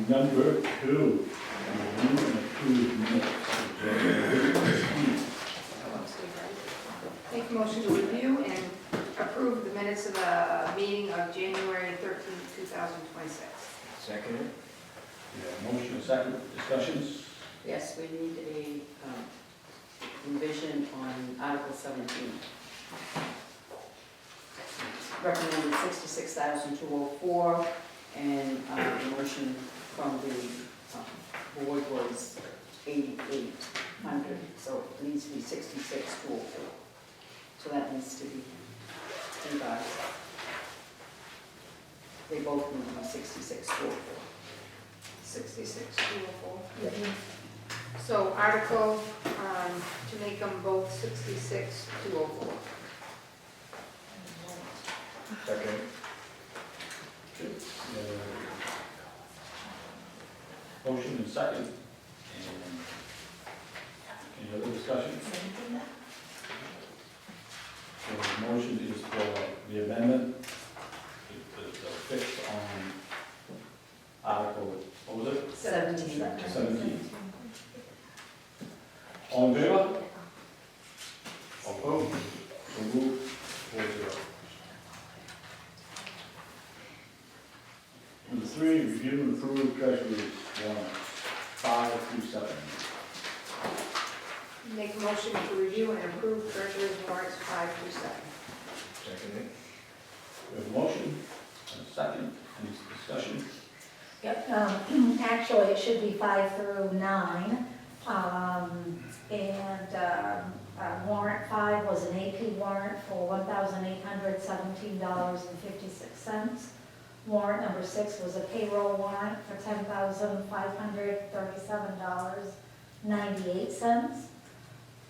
Number 2, review and approve minutes of January 13th. Make a motion to review and approve the minutes of the meeting of January 13th, 2026. Second. Yeah, motion, a second, discussions? Yes, we need a revision on Article 17. Recommended 66,204, and the motion from the board was 8,800, so it needs to be 66,204. So that needs to be revised. They both need to be 66,204. 66,204. So article, to make them both 66,204. Second. Motion and second. And any other discussion? So the motion is for the amendment, the fix on Article, what was it? 17. 17. All in favor? Opposed? So moved, 4-0. Number 3, review and approve treasurer's warrants, 5 through 7. Make a motion to review and approve treasurer's warrants 5 through 7. Second. We have a motion, and a second, any discussion? Yep, actually, it should be 5 through 9. Warrant 5 was an AP warrant for $1,817.56. Warrant number 6 was a payroll warrant for $10,537.98.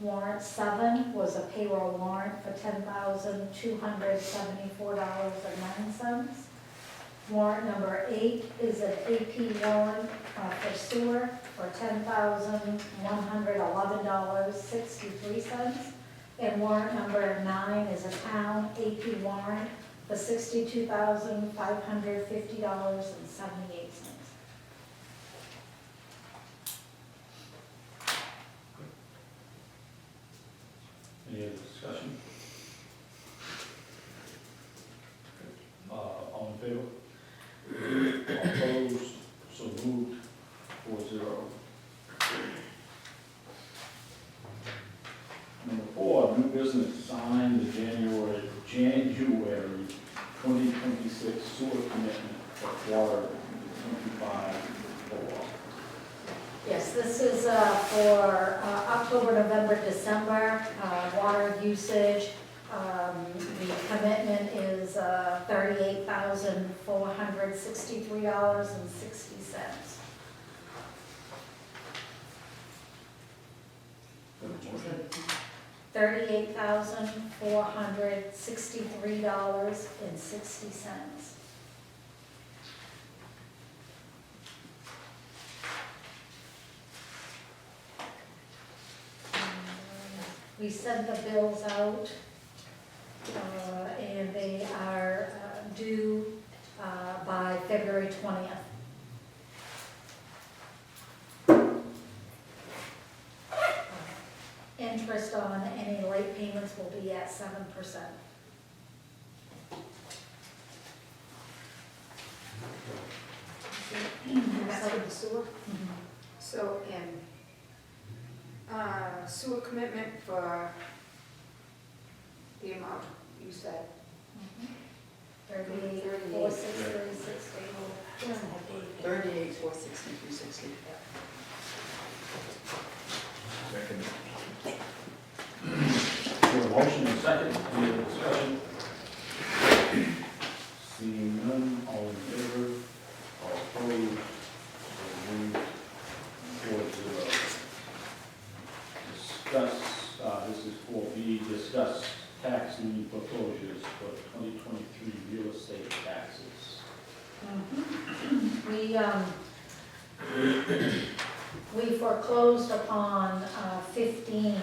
Warrant 7 was a payroll warrant for $10,274.09. Warrant number 8 is an AP warrant for sewer for $10,111.63. And warrant number 9 is a town AP warrant for $62,550.78. Any other discussion? All in favor? All opposed? So moved, 4-0. Number 4, new business, sign the January 2026 sewer commitment for water 25-4. Yes, this is for October, November, December, water usage. The commitment is $38,463.60. $38,463.60. We sent the bills out, and they are due by February 20th. Interest on any late payments will be at 7%. And that's for the sewer? Mhm. So, and sewer commitment for the amount you said? 38,463.60. 38,463.60. Second. We have a motion and second, any other discussion? Seeing none, all in favor, all opposed, so moved, 4-0. Discuss, this is 4B, discuss tax lien foreclosures for 2023 real estate taxes. We foreclosed upon 15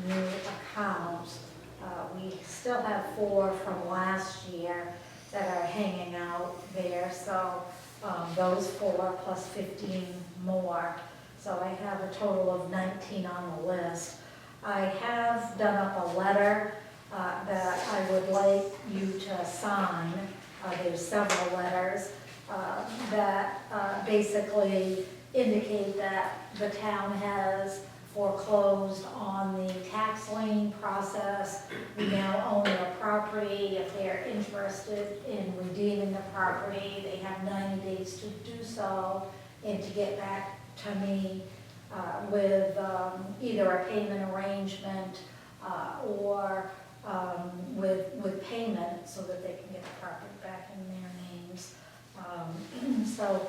new accounts. We still have 4 from last year that are hanging out there, so those 4 plus 15 more. So I have a total of 19 on the list. I have done up a letter that I would like you to sign. There's several letters that basically indicate that the town has foreclosed on the tax lien process. We now own their property. If they're interested in redeeming the property, they have 90 days to do so and to get back to me with either a payment arrangement or with payment so that they can get the property back in their names. So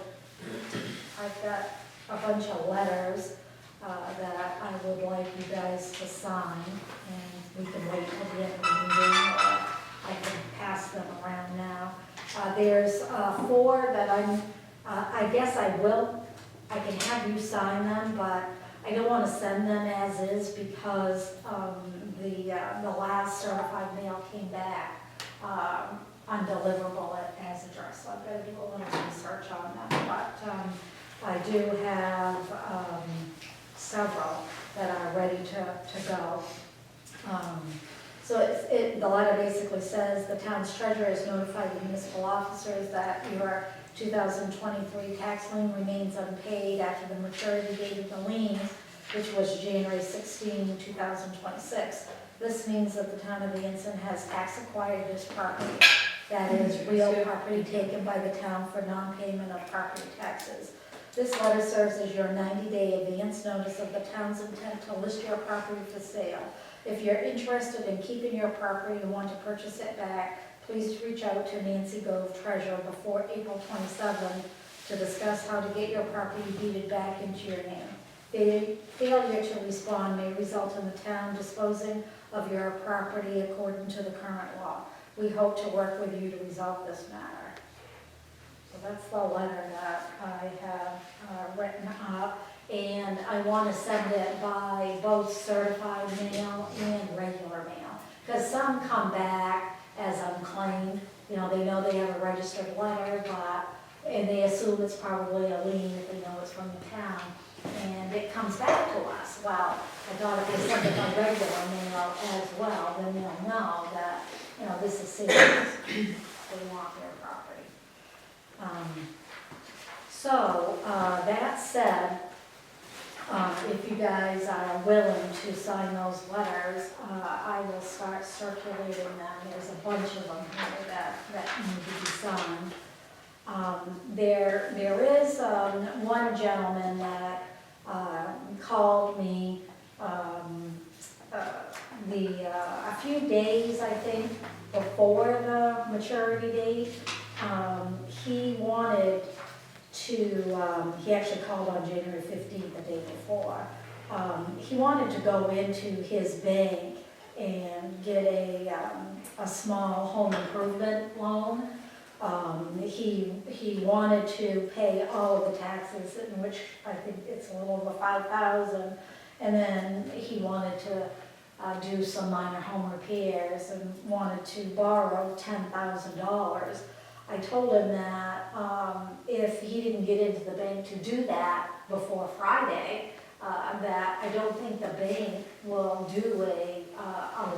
I've got a bunch of letters that I would like you guys to sign, and we can wait till the end of the meeting, or I can pass them around now. There's 4 that I guess I can have you sign them, but I don't want to send them as is because the last certified mail came back undeliverable as addressed, so I've got to do a little research on them, but I do have several that are ready to go. So the letter basically says, the town's treasurer has notified the municipal officers that your 2023 tax lien remains unpaid after the maturity date of the lien, which was January 16, 2026. This means that the town of Anson has tax acquired this property, that is real property taken by the town for non-payment of property taxes. This letter serves as your 90-day advance notice of the town's intent to list your property for sale. If you're interested in keeping your property and want to purchase it back, please reach out to Nancy Gove, treasurer, before April 27 to discuss how to get your property deeded back into your name. Failure to respond may result in the town disposing of your property according to the current law. We hope to work with you to resolve this matter. So that's the letter that I have written up, and I want to send it by both certified mail and regular mail, because some come back as unclaimed. You know, they know they have a registered letter, and they assume it's probably a lien if they know it's from the town, and it comes back to us. Well, I thought if they send it by regular mail as well, then they'll know that, you know, this is serious. They want their property. That said, if you guys are willing to sign those letters, I will start circulating them. There's a bunch of them here that need to be signed. There is one gentleman that called me a few days, I think, before the maturity date. He wanted to, he actually called on January 15th, the day before. He wanted to go into his bank and get a small home improvement loan. He wanted to pay all of the taxes, in which I think it's a little over $5,000, and then he wanted to do some minor home repairs and wanted to borrow $10,000. I told him that if he didn't get into the bank to do that before Friday, that I don't think the bank will do a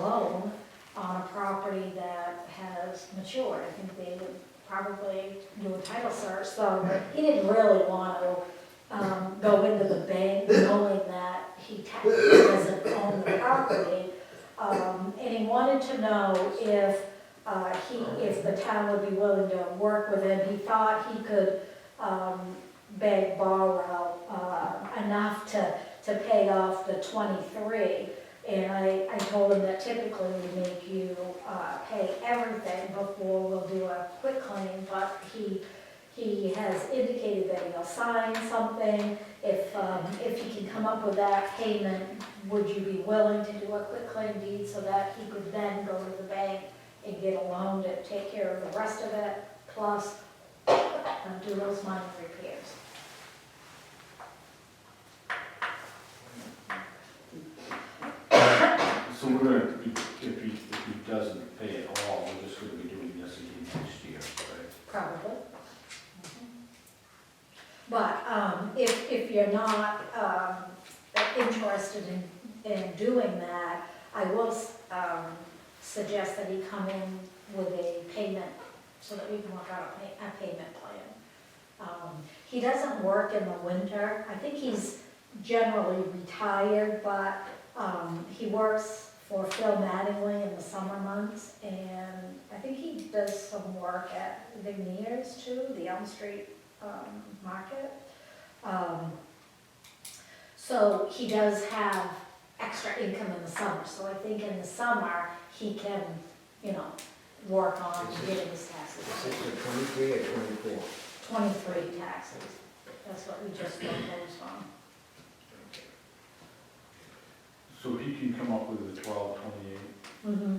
loan on a property that has matured. I think they would probably do a title search. So he didn't really want to go into the bank knowing that he technically doesn't own the property. And he wanted to know if the town would be willing to work with him. He thought he could borrow enough to pay off the 23. And I told him that typically we make you pay everything before we'll do a quick claim, but he has indicated that he'll sign something. If he can come up with that payment, would you be willing to do a quick claim deed so that he could then go to the bank and get a loan to take care of the rest of it, plus do those minor repairs? So we're gonna, if he doesn't pay it all, we're just gonna be doing this again next year, right? Probably. But if you're not interested in doing that, I will suggest that he come in with a payment so that we can work out a payment plan. He doesn't work in the winter. I think he's generally retired, but he works for Phil Mattingly in the summer months, and I think he does some work at Vigneers too, the Elm Street market. So he does have extra income in the summer, so I think in the summer, he can, work on getting his taxes. Is this a 23 or 24? 23 taxes, that's what we just proposed on. So he can come up with a 1228. Mm-hmm.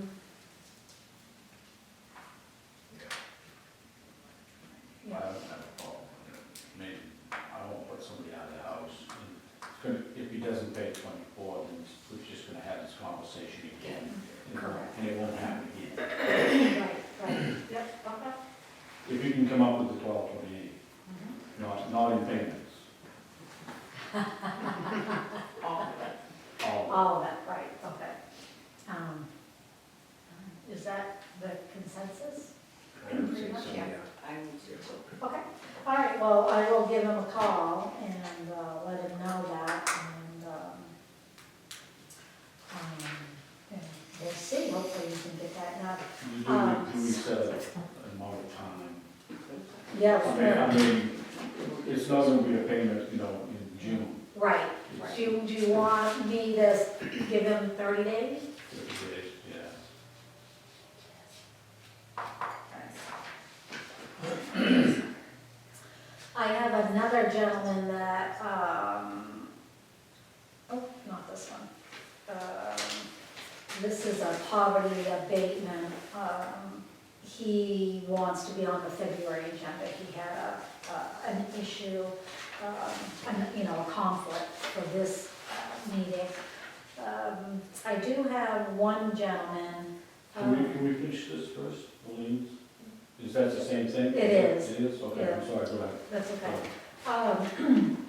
I don't have a problem. I mean, I won't put somebody out of the house. And it's gonna, if he doesn't pay 24, then we're just gonna have this conversation again. Correct. And it won't happen again. Right, yep, okay. If you can come up with the 1228, Mhm. not in payments. All of it. All All of it, right, okay. Is that the consensus? I don't think so, Yeah. yeah. I would say so. Okay, all right, well, I will give him a call and let him know that, and we'll see, hopefully we can get that done. Do we set an amount of time? Yeah, I mean, it's not gonna be a payment, in June. right. Do you want me to give him 30 days? 30 days, yeah. I have another gentleman that, not this one. This is a poverty abatement. He wants to be on the February agenda. He had an issue, a conflict for this meeting. I do have one gentleman. Can we finish this first, the liens? Is that the same thing? It is. It is, okay, I'm sorry, go ahead. That's okay.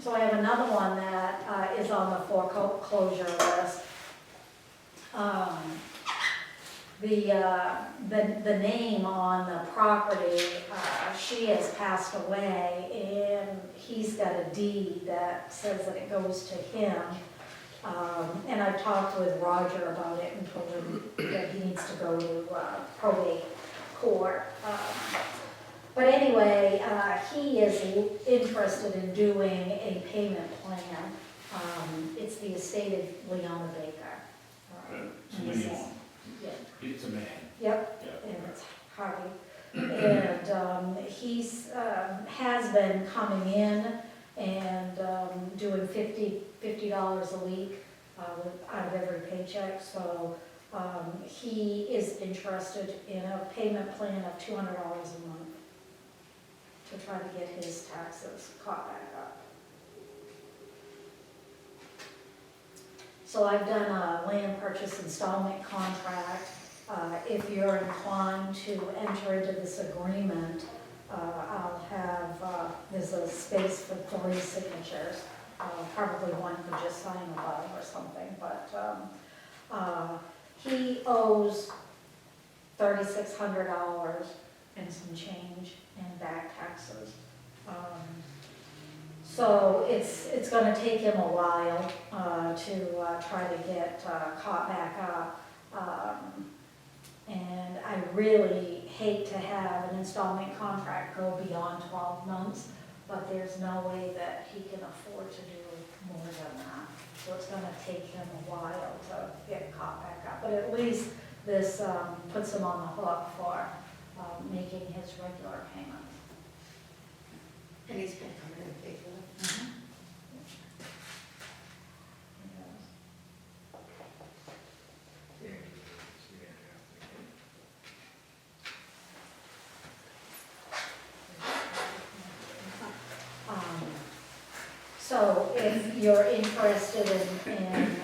So I have another one that is on the foreclosure list. The name on the property, she has passed away, and he's got a deed that says that it goes to him. And I talked with Roger about it and told him that he needs to go to probate court. But anyway, he is interested in doing a payment plan. It's the estate of Leona Baker. It's And this is- Leon. Yeah. It's a man. Yep, Yeah. and it's Harvey. And he's, has been coming in and doing $50 a week out of every paycheck. So he is interested in a payment plan of $200 a month to try to get his taxes caught back up. So I've done a land purchase installment contract. If you're inclined to enter into this agreement, I'll have, there's a space for 3 signatures. Probably one could just sign above or something, but he owes $3,600 and some change in back taxes. So it's gonna take him a while to try to get caught back up. And I really hate to have an installment contract go beyond 12 months, but there's no way that he can afford to do more than that. So it's gonna take him a while to get caught back up. But at least this puts him on the hook for making his regular payments. And he's been coming in faithfully. Yeah, see that after. So if you're interested in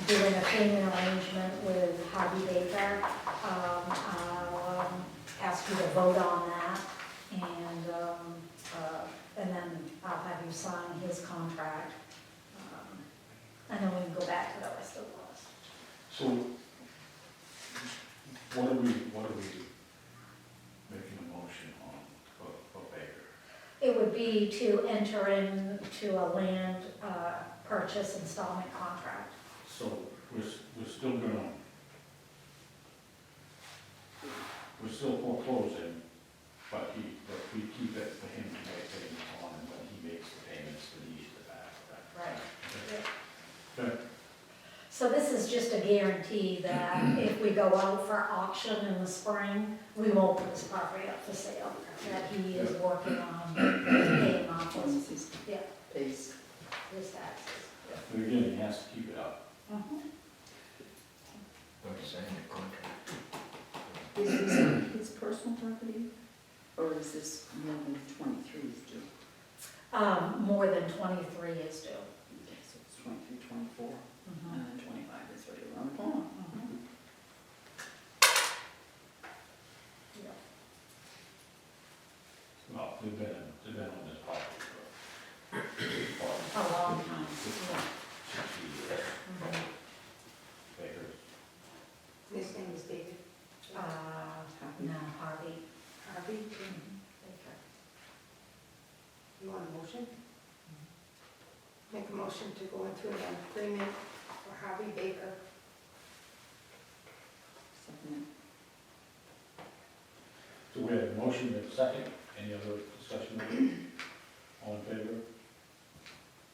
doing a payment arrangement with Harvey Baker, I'll ask you to vote on that, and then I'll have you you sign his contract. And then we can go back to the rest of the list. So, what are we making a motion on for Baker? It would be to enter into a land purchase installment contract. So, we're still gonna, we're still foreclosing, but we keep it for him to make payments on, and when he makes the payments, then he needs it back, right? Good. So this is just a guarantee that if we go out for auction in the spring, we won't put this property up for sale, that he is working on paying off Once he's Yeah. pays. his taxes. But again, he has to keep it up. Don't sign the contract. Is this his personal property, or is this more than 23 is due? More than 23 is due. Okay, so it's 23, 24, Mhm. and then 25 is right around the corner. Mhm. Yeah. Well, they've been on this property for A long time, yeah. 60 years. Mhm. Baker's. His name is David No, Harvey. Harvey. Baker. You want a motion? Make a motion to go into an agreement for Harvey Baker. Second. So we have a motion and a second. Any other discussion? All in favor?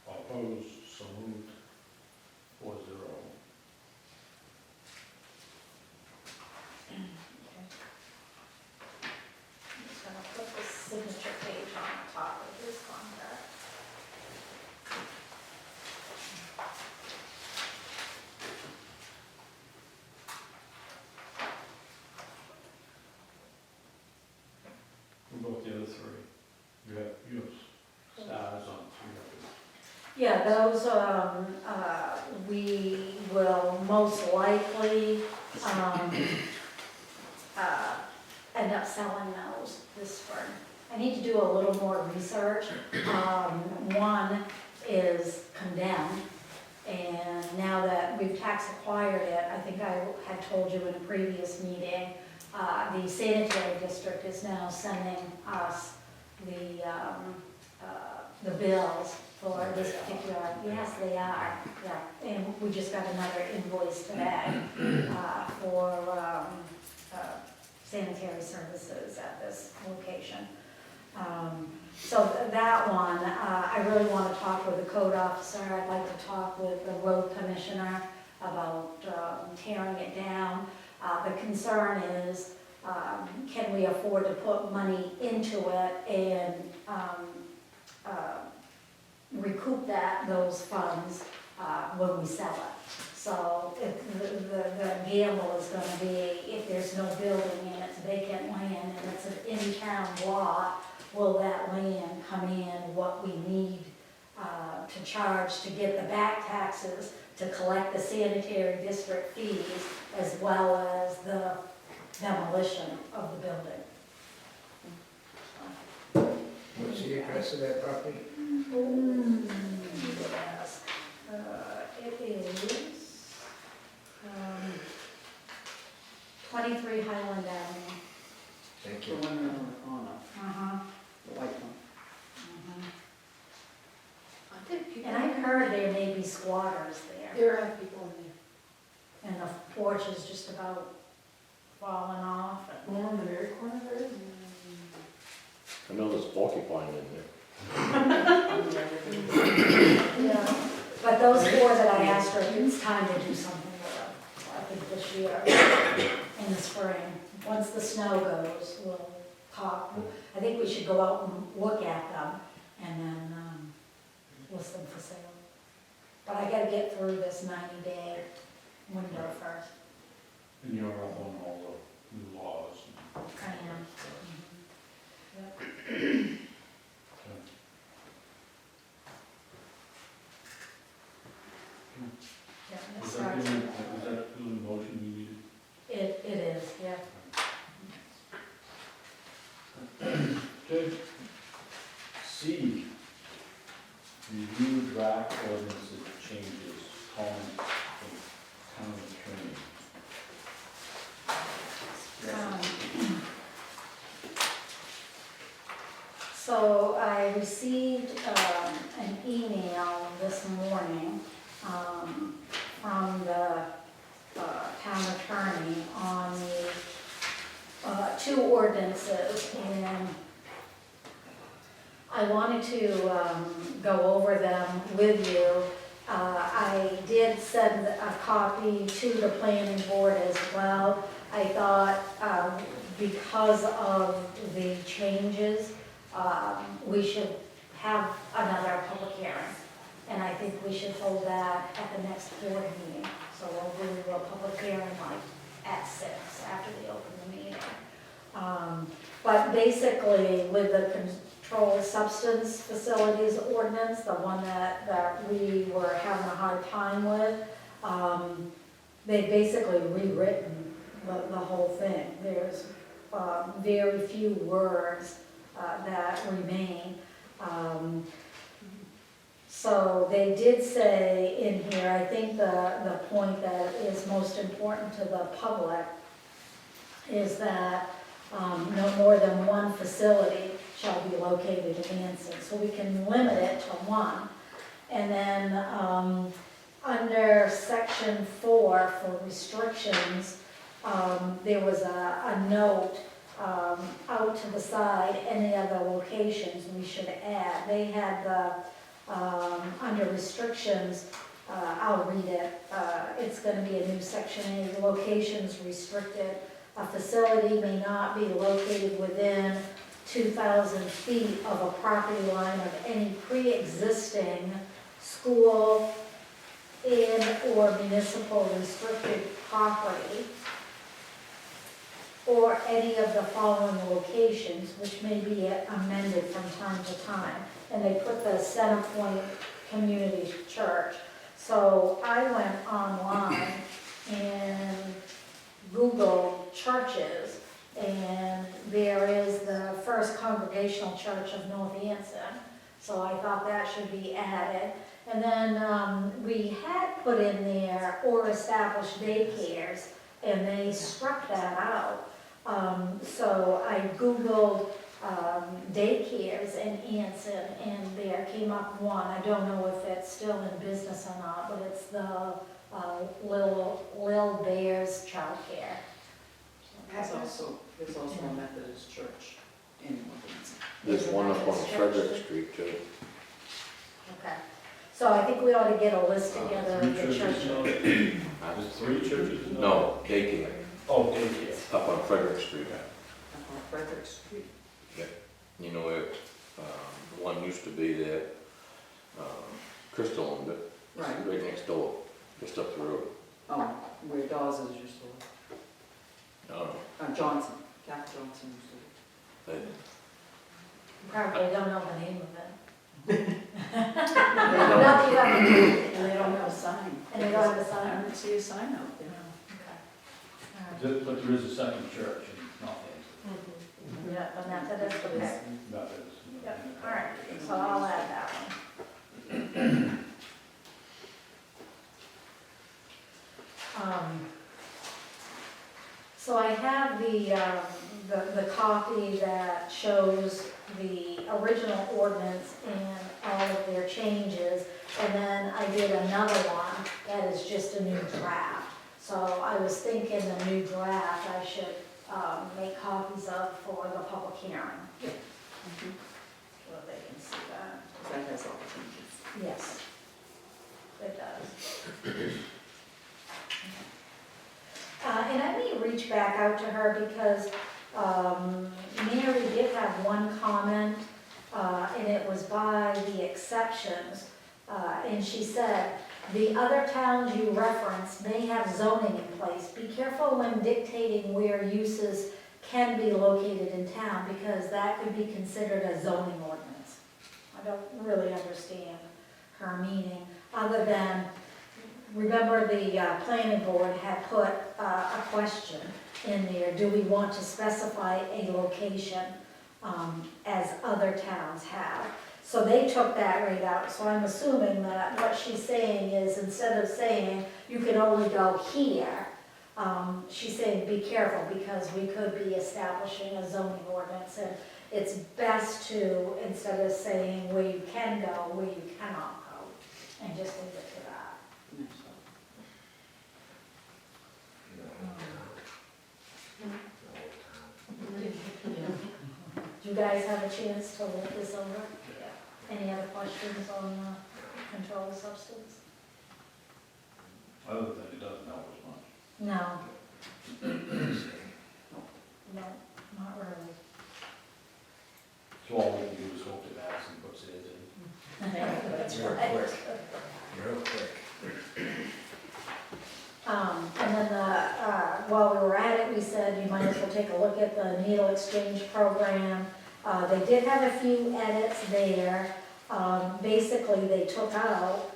All opposed? So moved. 4-0. I'm just gonna put the signature page on the top of his contract. What about the other three? You have stars on 3 of them. Yeah, those, we will most likely, end up selling those this spring. I need to do a little more research. One is condemned, and now that we've tax acquired it, I think I had told you in a previous meeting, the sanitary district is now sending us the bills for this particular, yes, they are, yeah. And we just got another invoice today for sanitary services at this location. So that one, I really want to talk with the code officer. I'd like to talk with the road commissioner about tearing it down. The concern is, can we afford to put money into it and recoup those funds when we sell it? So if the gamble is gonna be, if there's no building and it's vacant land and it's an in-town lot, will that land come in what we need to charge to get the back taxes, to collect the sanitary district fees, as well as the demolition of the building? What's the address of that property? Yes. It is 23 Highland Avenue. Thank The you. one around the corner, Uh-huh. the white one. I think people. And I've heard there may be squatters there, There are people in there. and the porch is just about falling off. One on the very corner there is. I know there's porcupine in there. Yeah, but those four that I asked her, it's time to do something with them, I think this year, in the spring. Once the snow goes, we'll talk. I think we should go out and look at them, and then list them for sale. But I gotta get through this 90-day window first. And you're up on all the new laws. I am. Yep. Yeah, it Was that starts. the motion you needed? It is, yeah. Okay. C, Review draft ordinances changes, comment from town attorney. So I received an email this morning from the town attorney on the two ordinances, and I wanted to go over them with you. I did send a copy to the planning board as well. I thought because of the changes, we should have another public hearing. And I think we should hold that at the next board meeting. So we'll do a public hearing like at 6 after they open the meeting. But basically with the controlled substance facilities ordinance, the one that we were having a hard time with, they basically rewritten the whole thing. There's very few words that remain. So they did say in here, I think the point that is most important to the public is that no more than one facility shall be located in Anson. So we can limit it to one. And then under section 4 for restrictions, there was a note out to the side, any other locations we should add. They had the, under restrictions, I'll read it, it's going to be a new section 8, locations restricted. A facility may not be located within 2,000 feet of a property line of any pre-existing school in or municipal restricted property, or any of the following locations, which may be amended from time to time. And they put the Center Point Community Church. So I went online and Googled churches, and there is the First Congregational Church of North Anson. So I thought that should be added. And then we had put in there or established daycares, and they struck that out. So I Googled daycares in Anson, and there came up one. I don't know if it's still in business or not, but it's the Lil Bears Childcare. There's also a Methodist church in Anson. There's one up on Frederick Street too. Okay. So I think we ought to get a list together of the churches. There's 3 churches? No, daycare, Oh, daycare. up on Frederick Street. Up on Frederick Street. You know, it, one used to be there, Crystal owned it, Right. right next door, just up the road. Oh, where Dawes is used to live. No, Johnson, Kathy Johnson used to live. they, Probably don't know the name of it. They Not don't, that you have to- and they don't have a sign. And they don't have a I sign? didn't see a sign out there. But there is a second church in North Anson. Yeah, but Methodist, okay. Methodist. Yep, all right, so I'll add that one. So I have the copy that shows the original ordinance and all of their changes, and then I did another one that is just a new draft. So I was thinking the new draft I should make copies of for the public hearing. So they can see that. That has all the changes. Yes, it does. And I may reach back out to her because Mary did have one comment, and it was by the exceptions. And she said, the other towns you reference may have zoning in place. Be careful when dictating where uses can be located in town, because that could be considered a zoning ordinance. I don't really understand her meaning, other than, remember the planning board had put a question in there, do we want to specify a location as other towns have? So they took that right out, so I'm assuming that what she's saying is, instead of saying you can only go here, she's saying be careful, because we could be establishing a zoning ordinance, and it's best to, instead of saying where you can go, where you cannot go, and just leave it to that. Do you guys have a chance to look this over? Any other questions on controlled substance? Other than it doesn't help as much. No. No, not really. So all we can do is hope that Anson puts it in. That's Real right. quick. Real quick. And then, while we were at it, we said you might as well take a look at the needle exchange program. They did have a few edits there. Basically, they took out,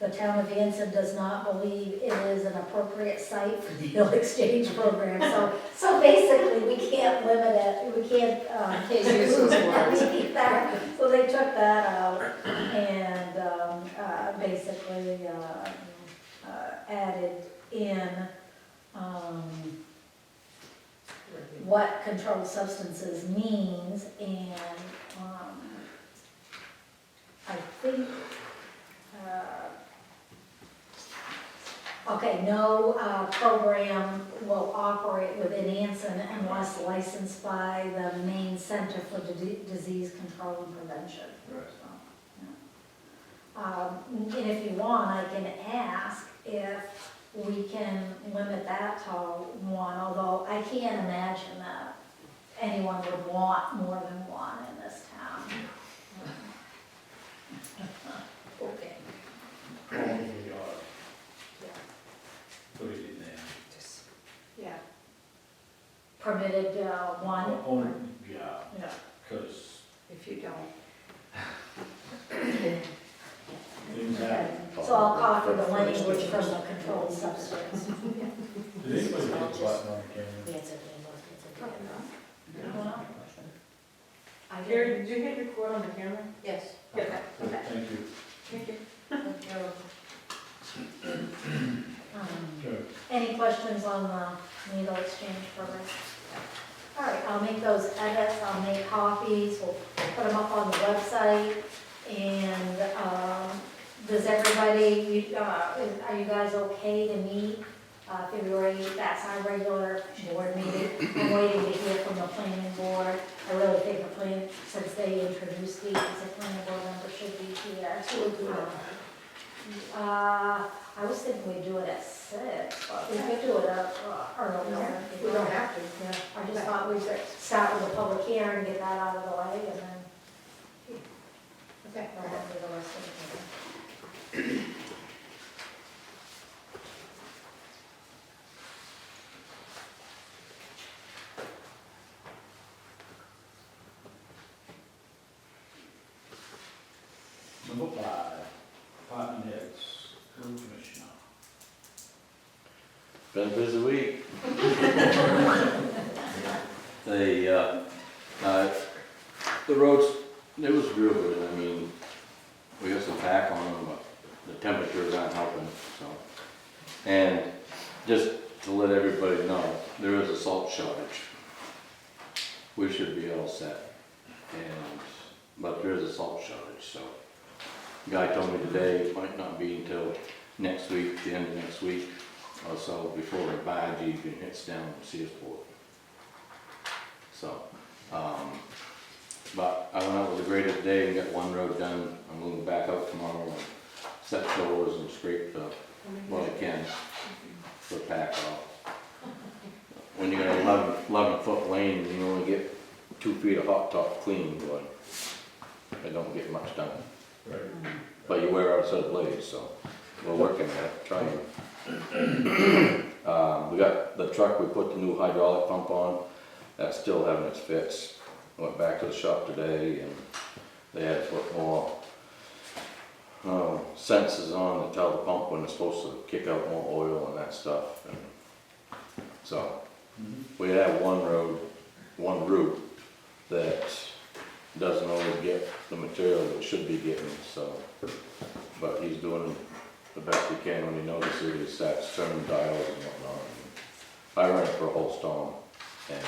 the town of Anson does not believe it is an appropriate site for the needle exchange program. So basically, we can't limit it, we can't, Can't use those words. So they took that out and, basically, added in, what controlled substances means, and, I think, okay, no, program will operate within Anson unless licensed by the Maine Center for Disease Control and Prevention. Right. So, yeah. And if you want, I can ask if we can limit that to one, although I can't imagine that anyone would want more than one in this town. Okay. Only we ought to put it in there. Just, yeah. Permitted one? Only, yeah, Yeah. because If you don't. things happen. So I'll copy the language from the controlled substance. Did anybody hit the button on the camera? I Gary, didn't- did you hit record on the camera? Yes. Good, thank you. Thank you. Sure. Any questions on the needle exchange program? All right, I'll make those edits, I'll make copies, we'll put them up on the website, and, does everybody, are you guys okay to meet, February 8th? That's our regular board meeting. I'm waiting to hear from the planning board. I really think the plan, since they introduced these, the planning board member should be here. So we'll do it. I was thinking we'd do it at 6, but we could do it earlier. We don't have to. Yeah, I just thought we'd start with a public hearing, get that out of the way, and then Okay. we'll do the rest of it. Number 5, department heads, road commissioner. Been a busy week. The roads, it was real good. I mean, we got some pack on them, but the temperatures aren't helping, so. And just to let everybody know, there is a salt shortage. We should be all set, but there is a salt shortage, so. Guy told me today it might not be until next week, the end of next week or so, before the barge even hits down Searsport. So, but I went out with the grader today and got one road done. I'm going to go back out tomorrow and set shoulders and scrape what I can for pack off. When you got an 11-foot lane and you only get 2 feet of hot top clean, boy, it don't get much done. Right. But you wear out a set of blades, so we're working at it, trying. We got the truck, we put the new hydraulic pump on, that's still having its fits. Went back to the shop today and they had to put more sensors on to tell the pump when it's supposed to kick out more oil and that stuff. And so we have one route that doesn't always get the material that should be getting, so. But he's doing the best he can when he notices he starts turning dials and whatnot. I ran it for a whole storm, and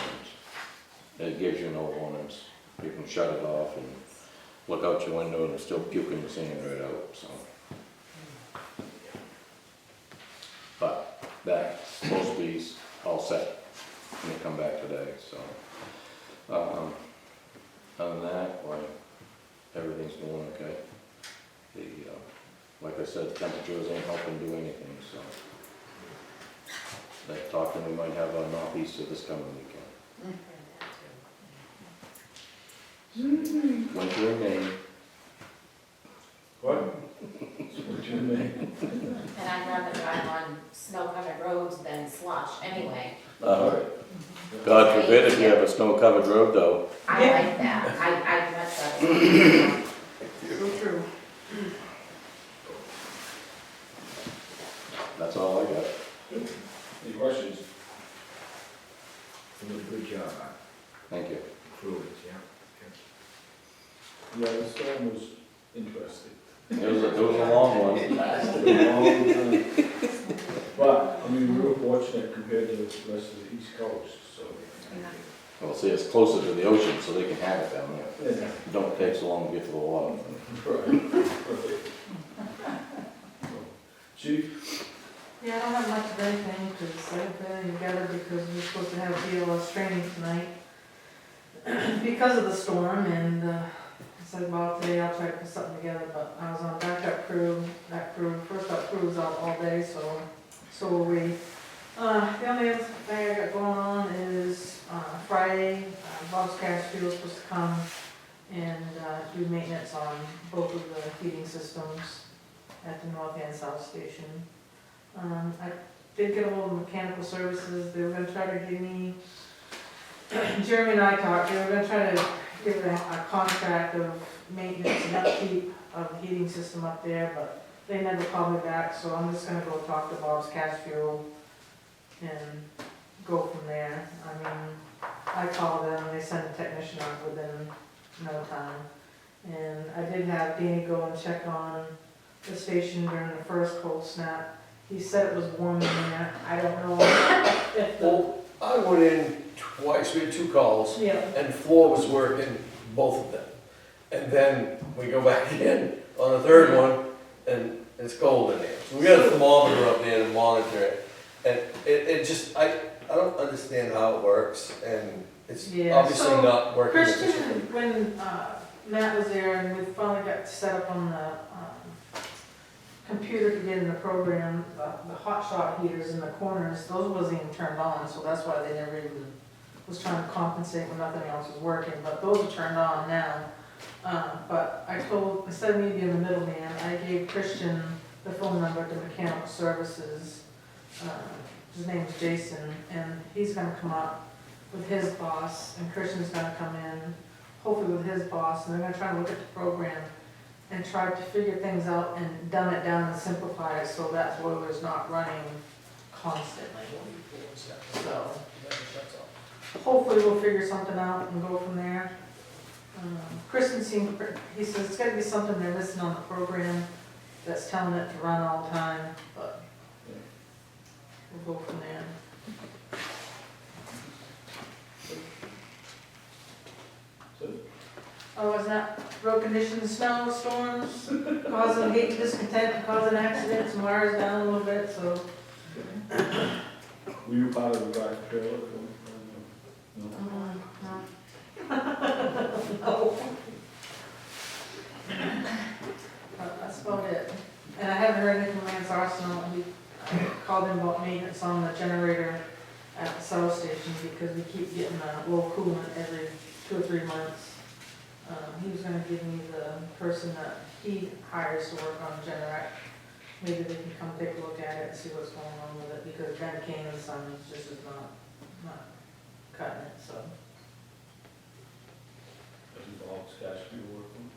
it gives you no warnings. You can shut it off and look out your window and it's still puking the sand right out, so. But that's supposed to be all set when they come back today, so. Other than that, like, everything's going okay. Like I said, temperatures ain't helping do anything, so. They're talking we might have a northeaster this coming weekend. Winter in Maine. What? What you mean? And I'd rather drive on snow-covered roads than slush anyway. God forbid if you have a snow-covered road though. I like that. I'd much rather. So true. That's all I got. Any questions? You did a good job, Thank you. approved, yeah. Yeah, the storm was interesting. It was a long one. But, I mean, we were fortunate compared to the rest of the East Coast, so. Well, see, it's closer to the ocean, so they can have it down there. Yeah. Don't take so long to get to the water. Right. Chief? Yeah, I don't have much of anything, because I haven't put anything together because we're supposed to have BLS training tonight because of the storm, and I said, well, today I'll try to put something together, but I was on backup crew, first up crew was out all day, so were we. The only other thing I got going on is, Friday, Bob's Cash Fuel is supposed to come and, do maintenance on both of the heating systems at the north and south station. I did get a hold of mechanical services. They were gonna try to give me, Jeremy and I talked, they were gonna try to give a contract of maintenance and upkeep of the heating system up there, but they never called me back, so I'm just gonna go talk to Bob's Cash Fuel and go from there. I mean, I called them, they sent a technician out within no time. And I did have Danny go and check on the station during the first cold snap. He said it was warm in there. I don't know if the, Well, I went in twice, we had 2 calls, yeah, and the floor was working, both of them. And then we go back in on the 3rd one, and it's cold in there. So we got a thermometer up there to monitor it. And it just, I don't understand how it works, and it's Yeah, obviously so not working Christian, efficiently. when Matt was there and we finally got set up on the computer to get in the program, the hot shot heaters in the corners, those wasn't even turned on, so that's why they never even was trying to compensate when nothing else was working, but those are turned on now. But I told, instead of me being the middleman, I gave Christian the phone number to mechanical services. His name's Jason, and he's gonna come up with his boss, and Christian's gonna come in, hopefully with his boss, and they're gonna try to look at the program and try to figure things out and dumb it down and simplify it so that boiler's not running constantly. So, hopefully we'll figure something out and go from there. Kristen seemed, he says it's gotta be something they're missing on the program that's telling it to run all the time, but we'll go from there. Oh, is that road conditions, snow, storms, causing heat, discontent, causing accidents, and wires down a little bit, so. Were you part of the drive trailer? No? No. That's about it. And I haven't heard anything from Lance Arsenal. I called him about maintenance on the generator at the south station because we keep getting a low coolant every 2 or 3 months. He was gonna give me the person that he hires to work on the generator. Maybe they can come take a look at it and see what's going on with it, because Ben Kane and Son just is not cutting it, so. Does he all cash fuel working?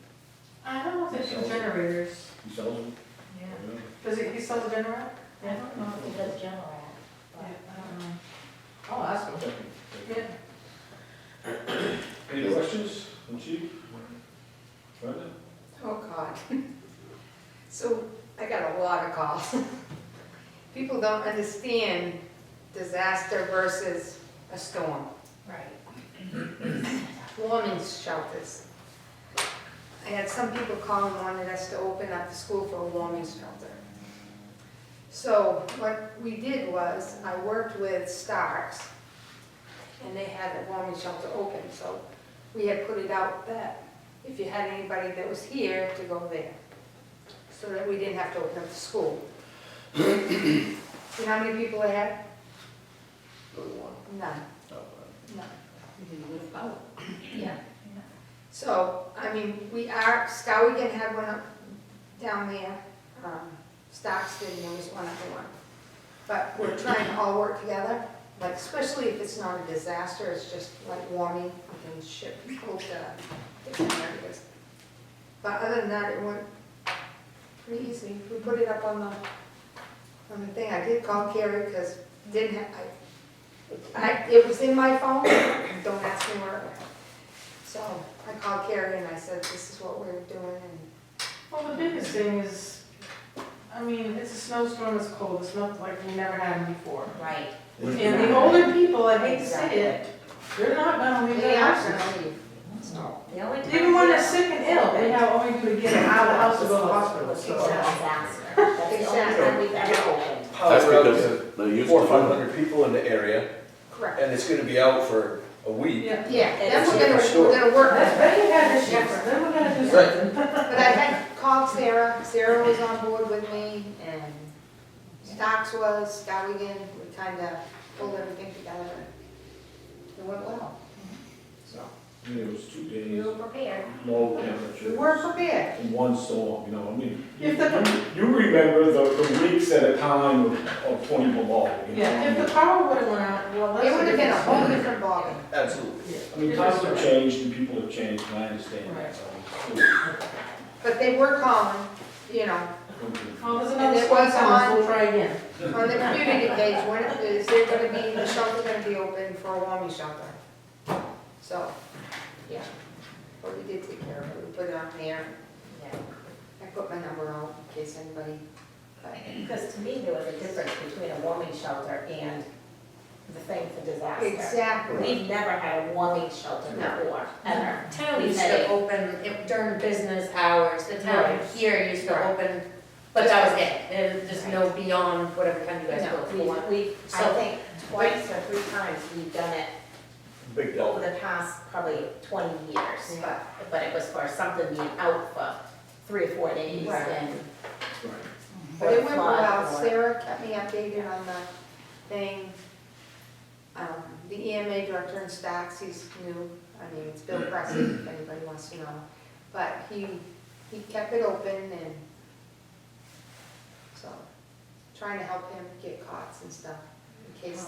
I don't know if they do generators. He sells them? Yeah. Yeah. Does he sell a generator? I don't know if he does general, Yeah, but. I don't know. I'll ask him. Okay. Yeah. Any questions from Chief? Brenda? So I got a lot of calls. People don't understand disaster versus a storm. Right. Warming shelters. I had some people call and wanted us to open up the school for a warming shelter. So what we did was, I worked with Starks, and they had a warming shelter open, so we had put it out that if you had anybody that was here, to go there, so that we didn't have to open up the school. You know how many people they had? None. None. Yeah. So, I mean, Skowhegan had one up down there, Stocks did, and there was one other one. But we're trying to all work together, like especially if it's not a disaster, it's just like warming, we can ship people to different areas. But other than that, it went pretty easy. We put it up on the thing. I did call Carrie because it was in my phone, don't ask me where it went. So I called Carrie and I said, this is what we're doing, and Well, the biggest thing is, I mean, it's a snowstorm, it's cold, it's not like we never had them before. Right. And the older people, I hate to say it, they're not gonna leave they their are houses. gonna leave. No, the only time. Even when they're sick and ill, they have all we do to get them out of the house to go to the hospital. It's a So, disaster. That's the only time we've ever opened. That's Power out because to they used 400 or to. 500 people in the area, Correct. and it's gonna be out for a week. yeah. Yeah, then It's we're gonna work on that. Then you had issues, then we're gonna do Right. something. But I had called Sarah, Sarah was on board with me, and Stocks was, Skowhegan, we kinda pulled everything together, and it went well. So, I mean, it was 2 We days, were prepared. low we temperature, were prepared. and one storm, you know, I mean, If the, you remember the weeks at a time of 20 below, you know? yeah, if the power would've went out, well, that's. It would have been a whole different ballgame. Absolutely. Yeah. I mean, times have changed and people have changed, and I understand that, so. But they were calling, you know, Oh, there's And another it storm was coming, on- so we'll try again. on the community page, when is there gonna be, the shelter gonna be open for a warming shelter? So, yeah, but we did take care of it, we put it on there, Yeah. I put my number out in case anybody, but Because to me, there was a difference between a warming shelter and the thing for disaster. exactly. We've never had a warming shelter No. before, ever. Town We've used had to it- open during business hours, the town Right. here used to Right. open, but that was it. There was just no beyond whatever time you guys No, go We, for. I So- think twice or 3 times we've done it Big over deal. the past probably 20 years. Yeah. But it was for something being out for 3 or 4 days Right. and. But it went flood well, or- Sarah kept me updated on the thing. The EMA director in Stacks, he's new, I mean, it's Bill Pressy, if anybody wants to know. But he kept it open, and so, trying to help him get cots and stuff, in case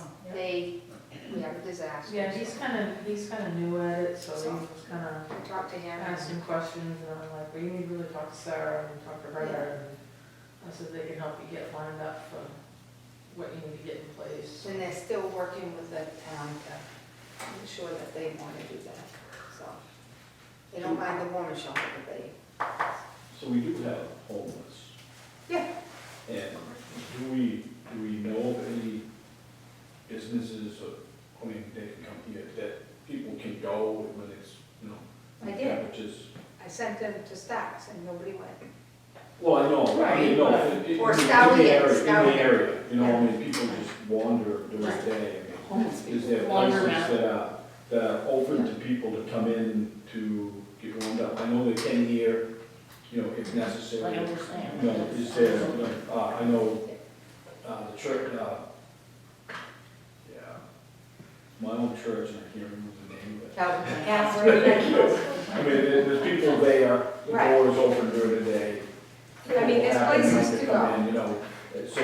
we have a disaster. Yeah, he's kinda new at it, so he was kinda I talked to him. asking questions, and I'm like, well, you need to really talk to Sarah and talk to her, and I said they can help you get lined up for what you need to get in place. And they're still working with the town to make sure that they want to do that, so. They don't mind the warmer shelter, but they, So we do have homeless. Yeah. And do we know of any businesses, or, I mean, they can come here, that people can go when it's, you know, I did. temperatures? I sent them to Stacks and nobody went. Well, I know, I mean, no, Or in the Skowhegan, area, Skowhegan. you know, I mean, people just wander during the day. I mean, is there Wander places around. that are open to people to come in to get warmed up? I know they can here, you know, if necessary. I understand. You know, is there, you know, I know, the church, yeah, my own church, and I can't remember the name of it. I mean, there's people there, the Right. door is open during the day. I mean, there's People have the places night to come go. in, you know, so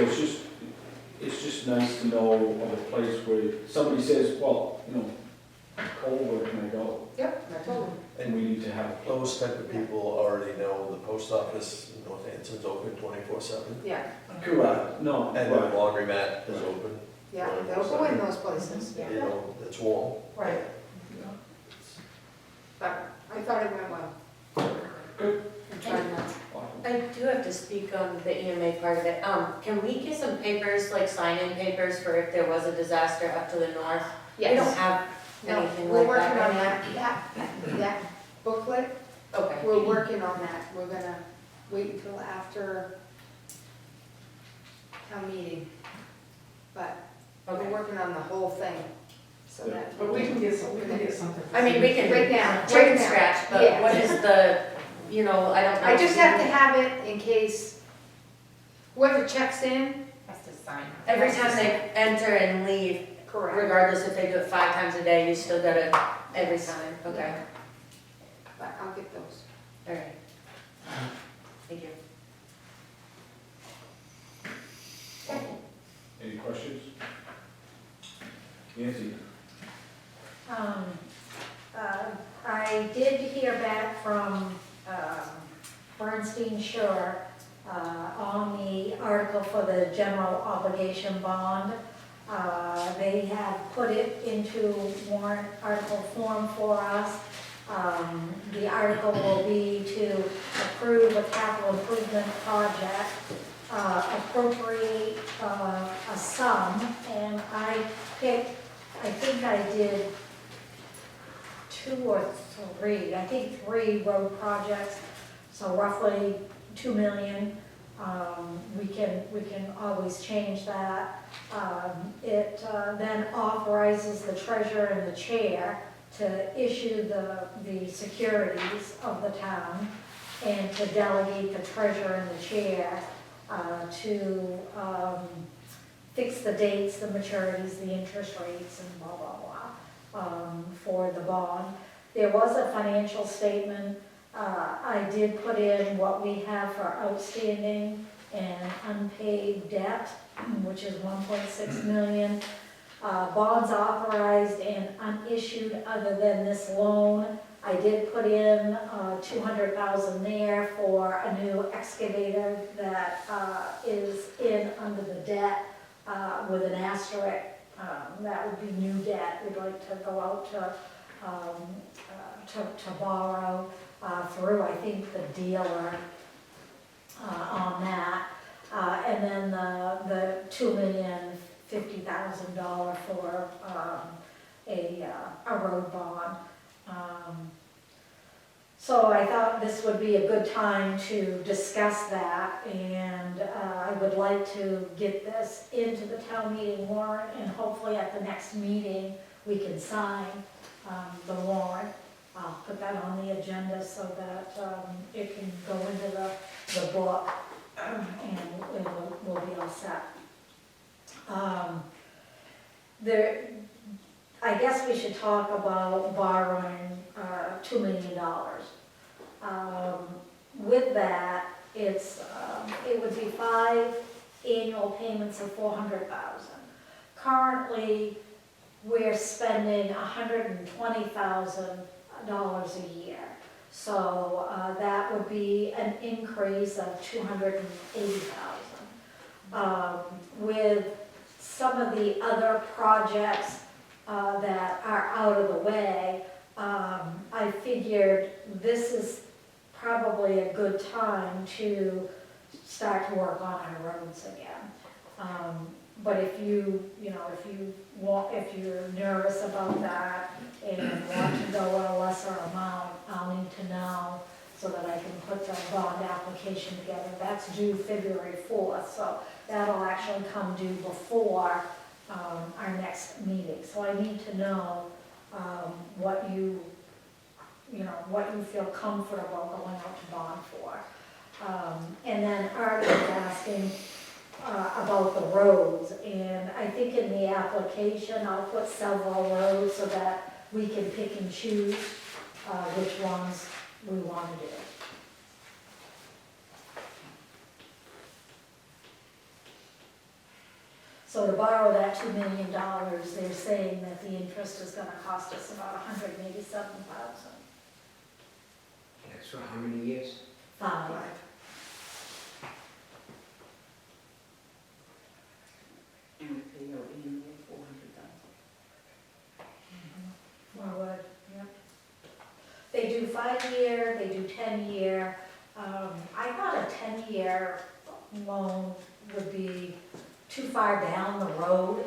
it's just nice to know of a place where somebody says, well, you know, I'm cold, where can I go? Yep, I told them. And we need to have a place. Those type of people already know the post office in North Anson's open 24/7. Yeah, Correct, no, And the right. laundromat is open, yeah, they'll go in those places, you yeah. know, it's warm. Right. But I thought it went well. Good. I'm trying to, Well, to speak on the EMA part of it. Can we get some papers, like sign-in papers for if there was a disaster up to the north? We don't Yes. have No, anything we're like working that on right that booklet, now? Okay. we're working on that. We're gonna wait until after town meeting. But we're Okay. working on the whole thing, so that. But we can get something. I mean, we can. Right now, Chicken right now. scratch, but Yeah. what is the, you know, I don't know. I just have to have it in case whoever checks in. Has to sign. Every time they enter and leave, Correct. regardless if they do it 5 times a day, you still gotta, every time, okay, But I'll get those. all right. Thank you. Any questions? Nancy? I did hear back from Bernstein Shore on the article for the general obligation bond. They have put it into warrant article form for us. The article will be to approve a capital improvement project, appropriate a sum, and I picked, I think I did 2 or 3, I think 3 road projects, so roughly 2 million. We can always change that. It then authorizes the treasurer and the chair to issue the securities of the town and to delegate the treasurer and the chair to fix the dates, the maturities, the interest rates, and blah, blah, blah, for the bond. There was a financial statement. I did put in what we have for outstanding and unpaid debt, which is 1.6 million. Bonds authorized and unissued other than this loan. I did put in 200,000 there for a new excavator that is in under the debt with an asterisk. That would be new debt. We'd like to go out to borrow through, I think, the dealer on that. And then the $2,050,000 for a road bond. So I thought this would be a good time to discuss that, and I would like to get this into the town meeting warrant, and hopefully at the next meeting, we can sign the warrant. I'll put that on the agenda so that it can go into the book, and we'll be all set. I guess we should talk about borrowing $2 million. With that, it would be 5 annual payments of $400,000. Currently, we're spending $120,000 a year. So that would be an increase of $280,000. With some of the other projects that are out of the way, I figured this is probably a good time to start to work on our roads again. But if if you're nervous about that and want to go at a lesser amount, I'll need to know so that I can put the bond application together. That's due February 4th, so that'll actually come due before our next meeting. So I need to know what you feel comfortable going out to bond for. And then Art was asking about the roads, and I think in the application, I'll put several roads so that we can pick and choose which ones we want to do. So to borrow that $2 million, they're saying that the interest is gonna cost us about $187,000. That's for how many years? 5. And we pay our annual $400,000. Norwood, yep. They do 5-year, they do 10-year. I thought a 10-year 5-year loan would be too far down the road,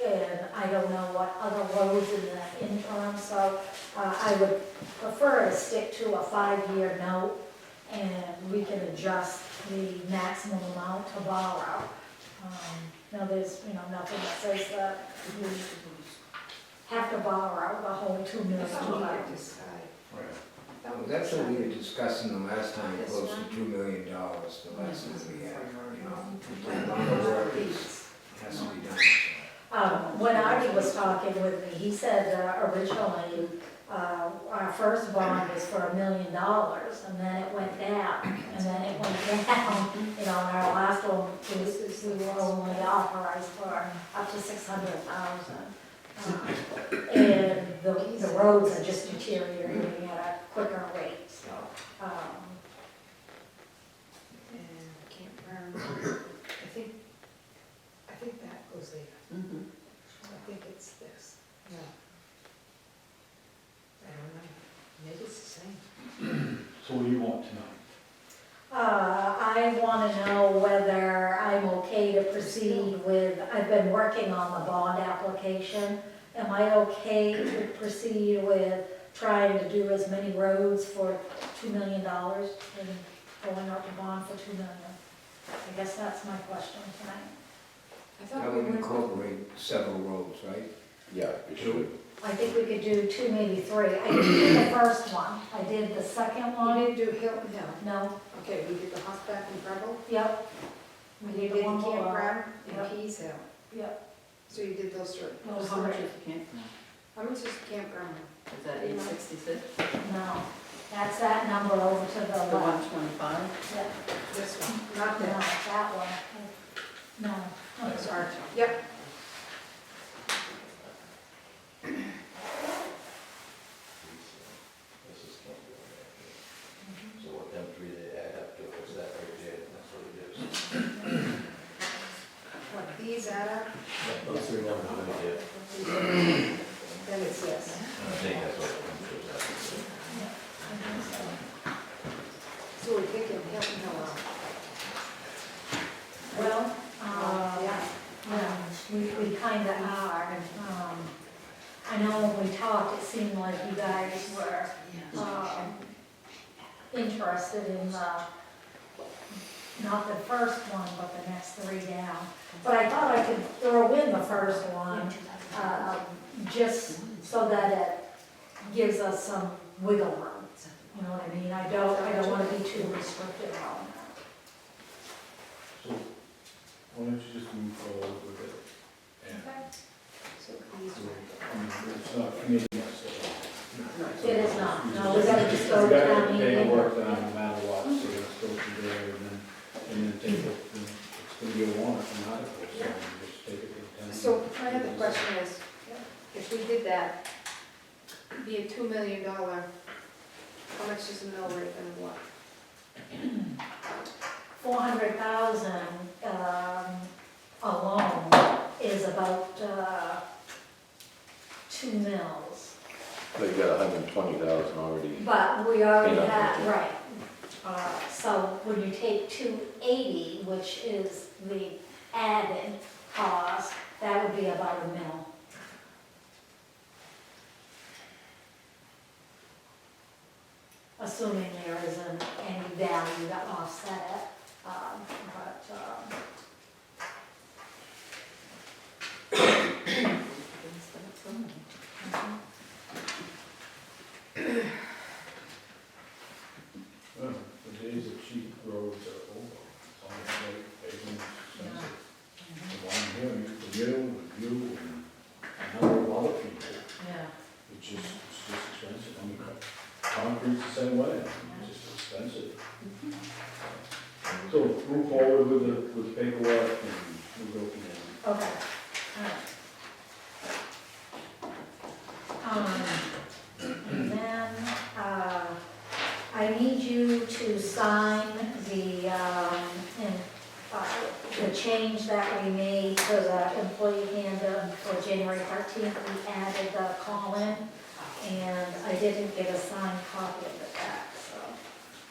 and I don't know what other roads in the interim, so I would prefer to stick to a 5-year note, and we can adjust the maximum amount to borrow. Now, there's, nothing that says that we have to borrow the whole $2 million. That's what I decide. Right. That Well, would that's what we were decide. discussing the last time, This close to one? $2 million, the last time we had, A lot of work has to be done. When Artie was talking with me, he said originally, our first bond was for $1 million, and then it went down, and then it went down. And our last one, we were only authorized for up to 600,000. And the roads are just deteriorating at a quicker rate, so. And campground, I think that goes there. Mhm. I think it's this. Yeah. I don't know, maybe it's the same. So what do you want tonight? I want to know whether I'm okay to proceed with, I've been working on the bond application. Am I okay to proceed with trying to do as many roads for $2 million and going out to bond for $2 million? I guess that's my question tonight. I thought That we would went, incorporate several roads, right? Yeah, it should. I think we could do 2, maybe 3. I didn't do the first one. I did the second we one. didn't do Hilton Hill. No, Okay, we did the Hosback and Preble. yep, We We did did the one more. campground Yep. and Keys Hill. yep. So you did those three. Those How much three. is the campground? How much is the campground? Is that 866? No, that's that number over to the The left. 125? Yeah, This one, not no, that. that one. No. That's our, yep. So what them three they add up to, is that right there, that's what it is. What, these add up? Those three numbers right there, Then it's this. I think that's what it comes to. So we're taking Hilton Hill out. Well, Yeah. yeah, we kind of are. I know when we talked, it seemed like you guys were interested in not the first one, but the next 3 down. But I thought I could throw in the first one, just so that it gives us some wiggle room. You know what I mean? I don't want to be too restrictive on that. So why don't you just move forward with it? And So these it's not committing us at all. It is not, no, we gotta just go We to gotta town get meeting. paperwork done no matter what, so let's go through there and then take it, it's gonna be a warrant and article, so we just take it to the town. So my other question is, if we did that, be a $2 million, how much is the mill rate and what? 400,000 alone is about 2 mils. But you got 120,000 already. But we already Yeah. have, right. So when you take 280, which is the added cost, that would be about a mil. Assuming there isn't any value to offset it, Well, the days of cheap roads are over, it's all like paving is expensive. The one here, for you, and you, and a number of other people, yeah. it's just expensive. I mean, concrete's the same way, it's just expensive. So move forward with the paperwork and we'll go from there. Okay, all right. And then, I need you to sign the change that we made for the employee handbook for January 13th. We added the call-in, and I didn't get a signed copy of it back, so.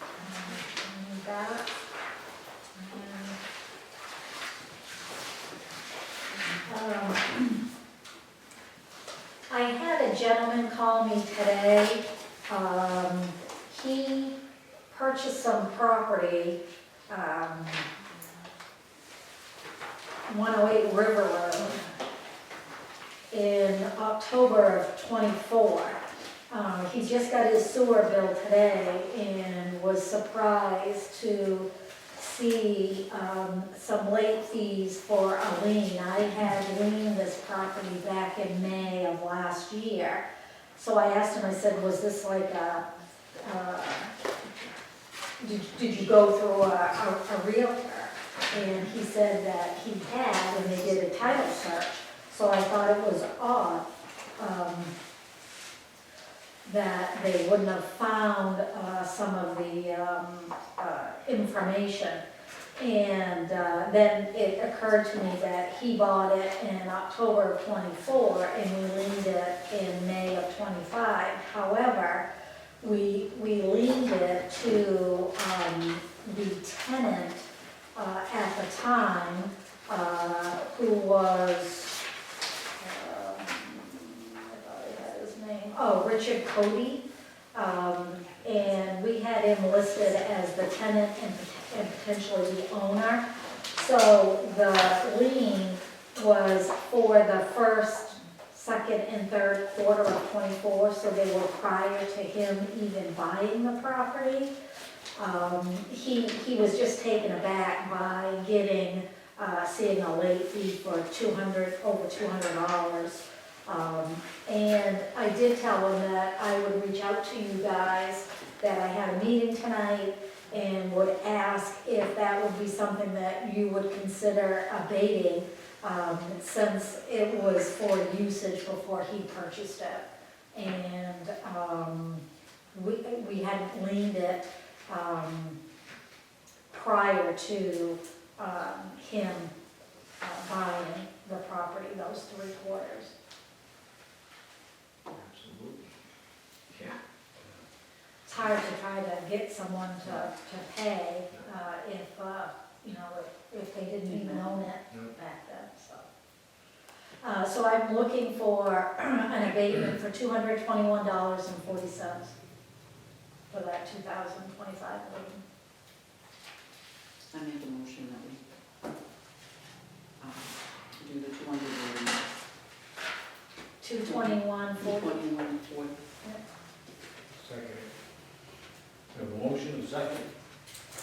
I need that. a gentleman call me today. He purchased some property, 108 River Road in October of '24. He just got his sewer bill today and was surprised to see some late fees for a lien. I had liened this property back in May of last year. So I asked him, I said, was this like a, did you go through a realtor? And he said that he had, and they did a title search. So I thought it was odd that they wouldn't have found some of the information. And then it occurred to me that he bought it in October of '24 and we liened it in May of '25. However, we liened it to the tenant at the time, who was, I thought I had his name, Richard Cody. And we had him listed as the tenant and potentially the owner. So the lien was for the first, second, and third quarter of '24, so they were prior to him even buying the property. He was just taken aback by seeing a late fee for over $200. And I did tell him that I would reach out to you guys, that I had a meeting tonight, and would ask if that would be something that you would consider abating, since it was for usage before he purchased it. And we hadn't liened it prior to him buying the property, those 3 quarters. Absolutely. Yeah. It's hard to try to get someone to pay if they didn't even own it back then, so. So I'm looking for an abatement for $221.40 for that 2025 lien. I make a motion that we do the 221.40. 221.40. Second. We have a motion and a second.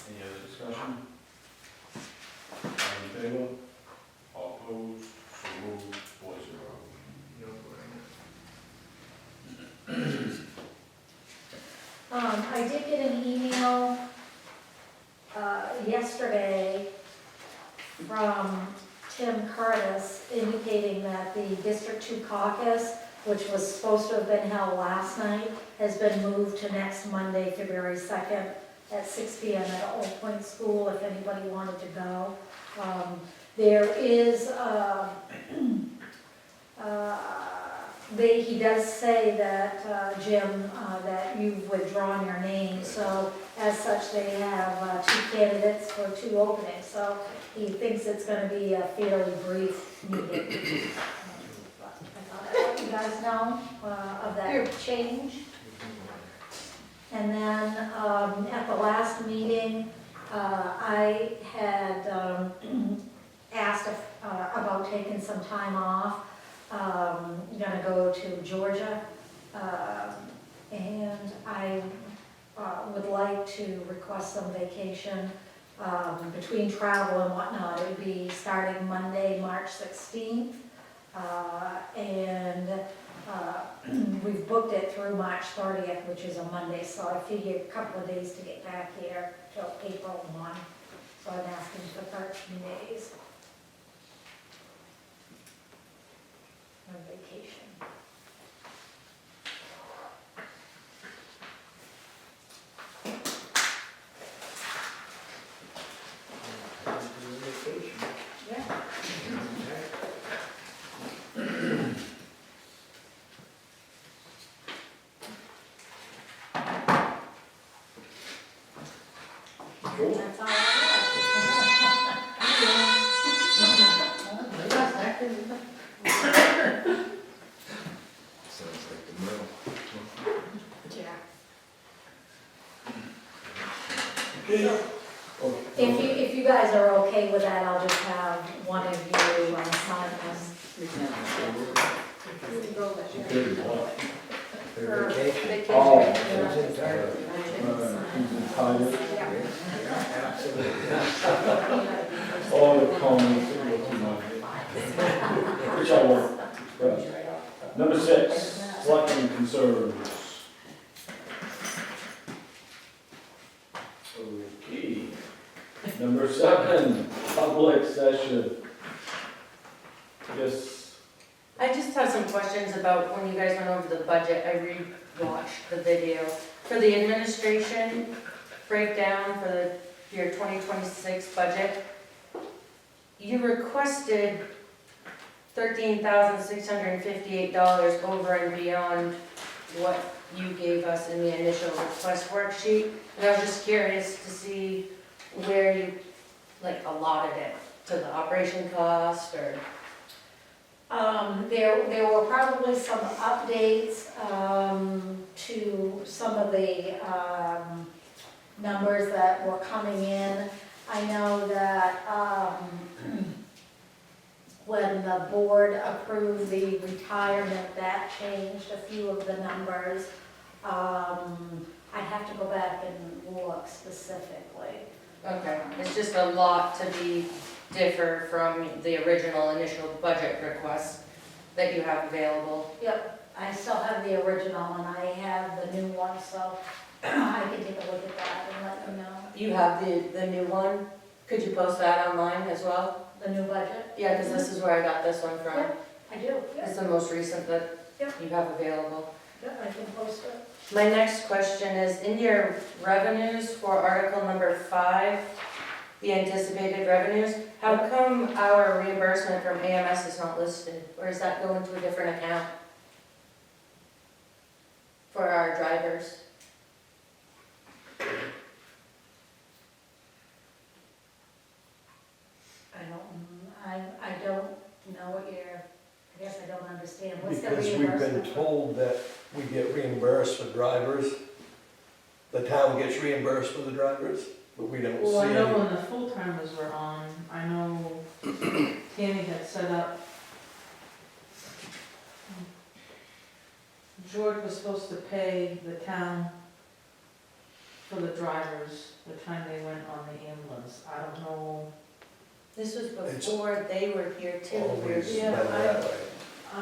Any other discussion? All in favor? All opposed? So moved, 4-0. No brainer. I did get an email yesterday from Tim Curtis indicating that the District 2 caucus, which was supposed to have been held last night, has been moved to next Monday, February 2nd at 6 p.m. at Old Point School, if anybody wanted to go. There is, he does say that, Jim, that you've withdrawn your name, so as such, they have 2 candidates for 2 openings, so he thinks it's gonna be a fairly brief meeting. I thought I'd let you guys know of that change. And then at the last meeting, I had asked about taking some time off. I'm gonna go to Georgia, and I would like to request some vacation between travel and whatnot. It would be starting Monday, March 16th, and we've booked it through March 30th, which is a Monday, so I figured a couple of days to get back here till April 1. So I'm asking for 13 days on vacation. Vacation. Yeah. Cool. That's all I have. Sounds like If you guys are okay with that, I'll just have one of you sign this. You can go there. Security what? For vacation. Oh. Yeah. He's entitled. Yeah. Absolutely. All the comments that go through my head. Which I won't. Right. Number 6, selectmen concerns. Okay. Number 7, public session. Yes. I just have some questions about when you guys went over the budget, I re-watched the video. For the administration breakdown for the year 2026 budget, you requested $13,658 over and beyond what you gave us in the initial request worksheet. And I was just curious to see where you, like, allotted it, to the operation cost, or? There were probably some updates, to some of the, numbers that were coming in. I know that, when the board approved the retirement, that changed a few of the numbers. I'd have to go back and look specifically. Okay, it's just a lot to be differ from the original initial budget request that you have available. Yep, I still have the original and I have the new one, so I can take a look at that and let you know. You have the new one? Could you post that online as well? The new budget? Yeah, because this is where I got this one from. Yep, I do, It's yep, the most recent that Yep. you have available. yep, I can post it. My next question is, in your revenues for article number 5, the anticipated revenues, how come our reimbursement from AMS is not listed? Or does that go into a different account for our drivers? I don't know what you're, I guess I don't understand. What's the Because we've been reimbursement? told that we get reimbursed for drivers. The town gets reimbursed for the drivers, but we don't see Well, I know any. when the full timers were on, I know Tammy had set up. George was supposed to pay the town for the drivers the time they went on the ambulance. I don't know. This was before they were here too. Always been Yeah, that way. I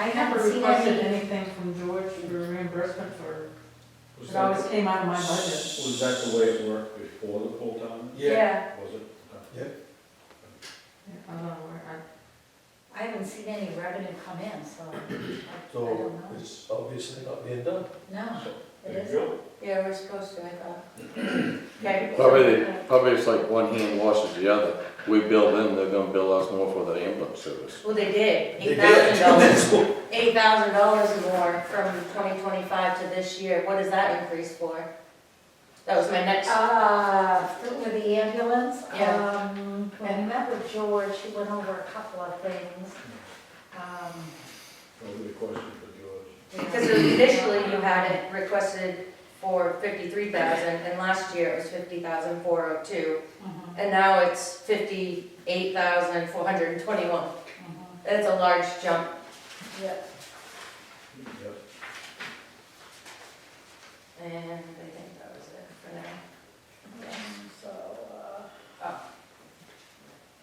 never haven't seen requested any- anything from George for reimbursement for, Was it always that, came out of my budget. was that the way it worked before the full time? Yeah, Was it? Yeah, I don't know where, I haven't seen any revenue come in, so I so don't know. it's obviously not being done. No, So, it there you isn't. go. Yeah, we're supposed to, I thought. Okay. Probably it's like one hand washes the other. We bill them, they're gonna bill us more for the ambulance service. Well, they did, They $8,000. did. $8,000 more from 2025 to this year. What is that increase for? That was my next, With the ambulance, Yeah. when I met with George, he went over a couple of things. Probably a question for George. because initially you had it requested for 53,000, and last year it was 50,402, and now it's 58,421. That's a large jump. Yeah, Yep. And I think that was it for now. so, Oh.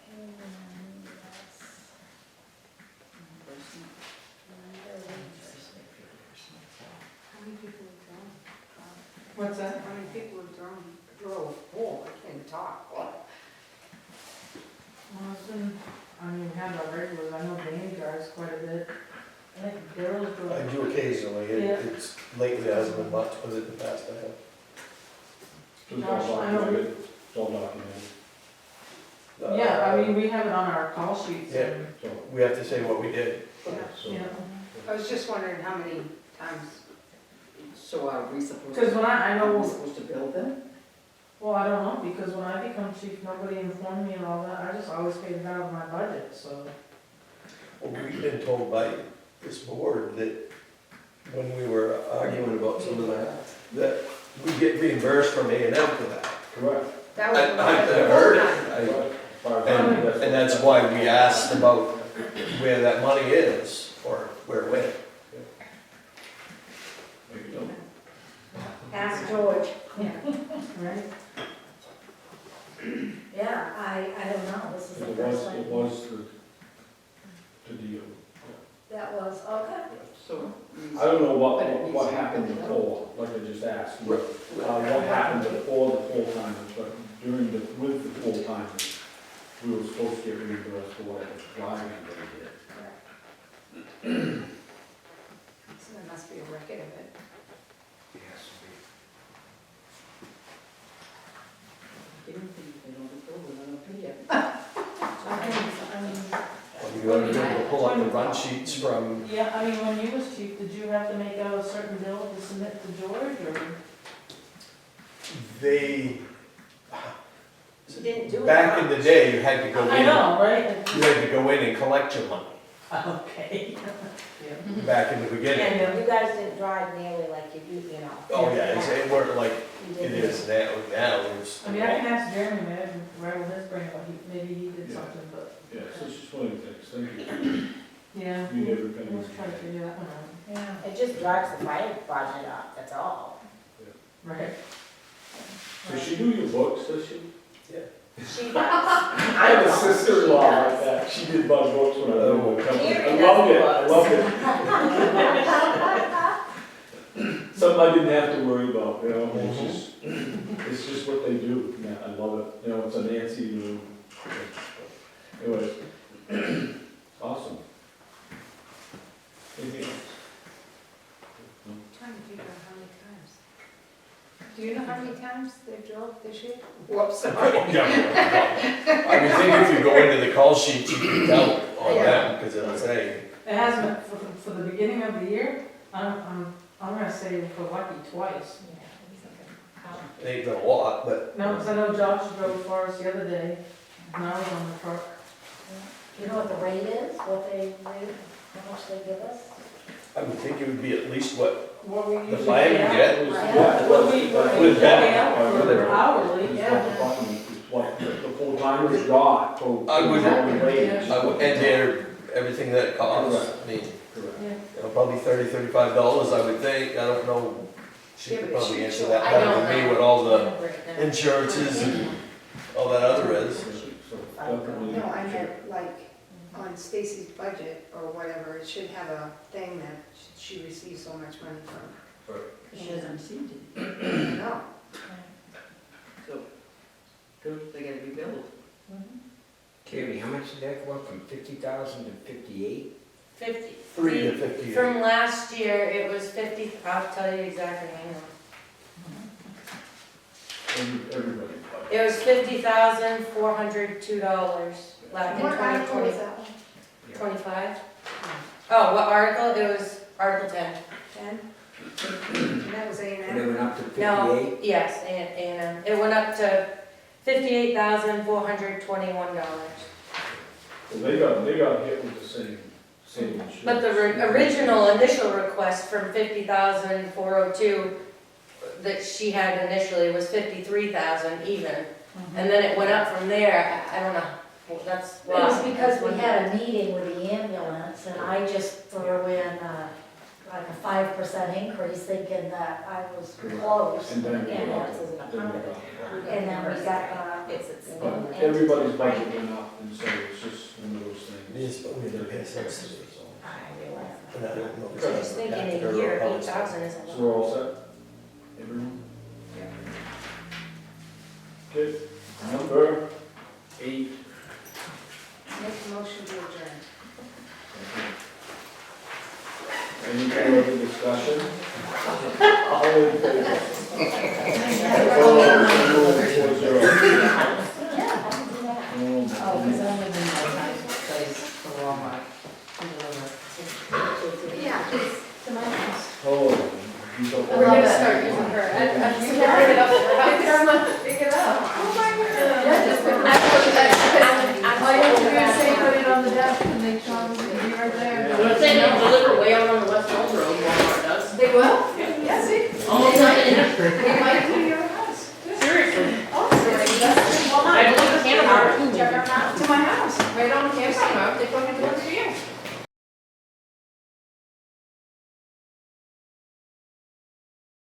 and that's, How many people have drawn? what's that? How many people have drawn? Drove, oh, I can't talk. Well, it's been, I mean, we have our regulars, I know Danny drives quite a bit. I think Daryl's I drove. do occasionally, Yeah. it's, lately it hasn't been much, but in the past I have. So it's all Josh, I know. documented. It's all documented. Yeah, I mean, we have it on our call sheets Yeah. and, So, We have to say what we did. so, yeah. I was just wondering how many times. So are we supposed Because to, when I are we know, supposed to bill them? well, I don't know, because when I become chief, nobody informed me and all that, I just always paid it out of my budget, so. Well, we've been told by this board that when we were arguing about some of that, that we get reimbursed from A&M for that. Correct. That was when we I've had the heard full-time. it. As far as I know, And that's why we asked about where that money is, or where it went. Maybe don't. Ask George. Right? Yeah, I don't know, this is the It first one. was the deal. That was, okay. So. I don't know what happened before, like I just asked. What happened before the full-timers, but with the full-timers, we were supposed to get reimbursed for whatever driving they did. So there must be a record of it. Yes, They don't think they don't go with it, You ought to be able to pull up the run sheets from, Yeah, I mean, when you was chief, did you have to make out a certain bill to submit to George, or? they, She didn't do it. back in the day, you had to go in. I know, right? You had to go in and collect your money, Okay. back in the beginning. And you guys didn't drive nearly like you do, you know. Oh, yeah, it weren't like You it didn't. is now it's. I mean, I can ask Jeremy, maybe, rattle his brain, but maybe he did Yeah. something, but, Yeah, so it's just one of the things, thank you. yeah. You never can. Let's try to figure that one out. Yeah. It just drives the fire budget up, that's all. Right. Does she do your books, does she? She does. I have a sister-in-law like that, she did my books when I lived in the company. Carrie I does loved it, the I loved it. Something I didn't have to worry about, you know, it's just what they do, yeah, I love it, you know, it's a Nancy room. Anyways, awesome. Anything else? I'm trying to figure out how many times. Do you know how many times they drove this year? Whoops, sorry. I would think if you go into the call sheet, you can tell on Yeah. them, because it'll say, It hasn't, for the beginning of the year, I'm gonna say for lucky twice. it ain't been a lot, but No, because I know Josh drove for us the other day, and I was on the truck. You know what the rate is, what they rate, how much they give us? I would think it would be at least what What we the usually flag pay would out. get. It was- Right. yeah, it What was- we, what we With pay that, out for hourly, It's yeah. what the full-timers got for. I would- hourly wage. And they're, everything that costs, I mean, Correct. Yeah. probably $30-35, I would think, I don't know. She Yeah, could but probably she- answer that I better don't than me know. what all the Right now. insurances and all that other is. So definitely. No, I meant like on Stacy's budget or whatever, it should have a thing that she receives so much money from. She hasn't received it, No, so. They gotta be billed. Carrie, how much did that go up from 50,000 to 58? 50. 3 to 58. From last year, it was 50, I'll tell you exactly, hang on. Everybody. It was $50,402 last in what article was 2020, that one? 25. Oh, what article? It was Article 10. 10? And that was A And and it M? went up to 58? No, yes, and it went up to $58,421. Well, they got hit with the same insurance. But the original initial request from 50,402 that she had initially was 53,000 even. And then it went up from there, I don't know, well, that's It was why. because we had a meeting with the ambulance, and I just threw in, like a 5% increase, thinking that I was close. And then we And got- This isn't a then we permanent. got- and then we got, It's Everybody's budget went up, and so it's just one of those It things. is, but we have to pay sensitive. I realize that. And I don't know. if So it's just thinking impacted a her year, or how it's- 8,000 is a So lot. we're all set? Everyone? Good. Number 8. Make a motion to adjourn. Any further discussion? All in favor? Oh, because I live in my nice place for Walmart. Yeah, it's, to my house. Oh, you don't. We're gonna start using her. I'm just gonna pick it up. Pick it up. Oh my God. Yeah, just pick it up. All you have to do is say, put it on the desk, and they come, and be right there. I'm saying they'll deliver way out on the West Hills Road, Walmart does. They will? Yes, it. Almost not in it. They might do your house. Seriously. Oh, go ahead.